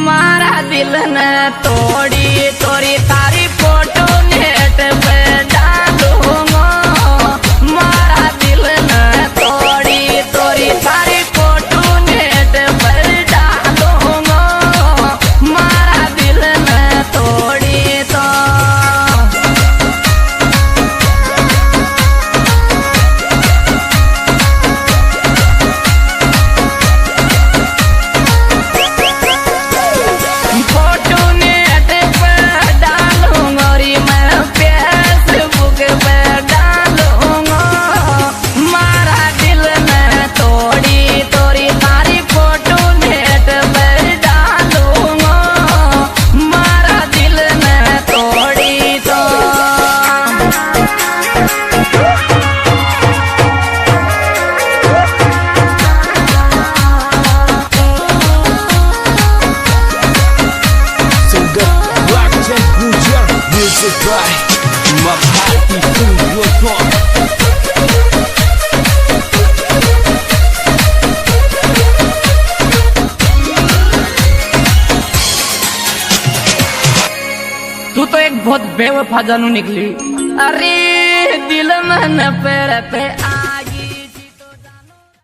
मारा दिल ने तोड़ी तोरी तारी फोटो नेट पे डालूंगा। मारा दिल ने तोड़ी तोरी तारी फोटो नेट पर डालूंगा। मारा दिल ने तोड़ी तो तू तो एक बहुत बेवफा जानू निकली। अरे दिल में न पैर पे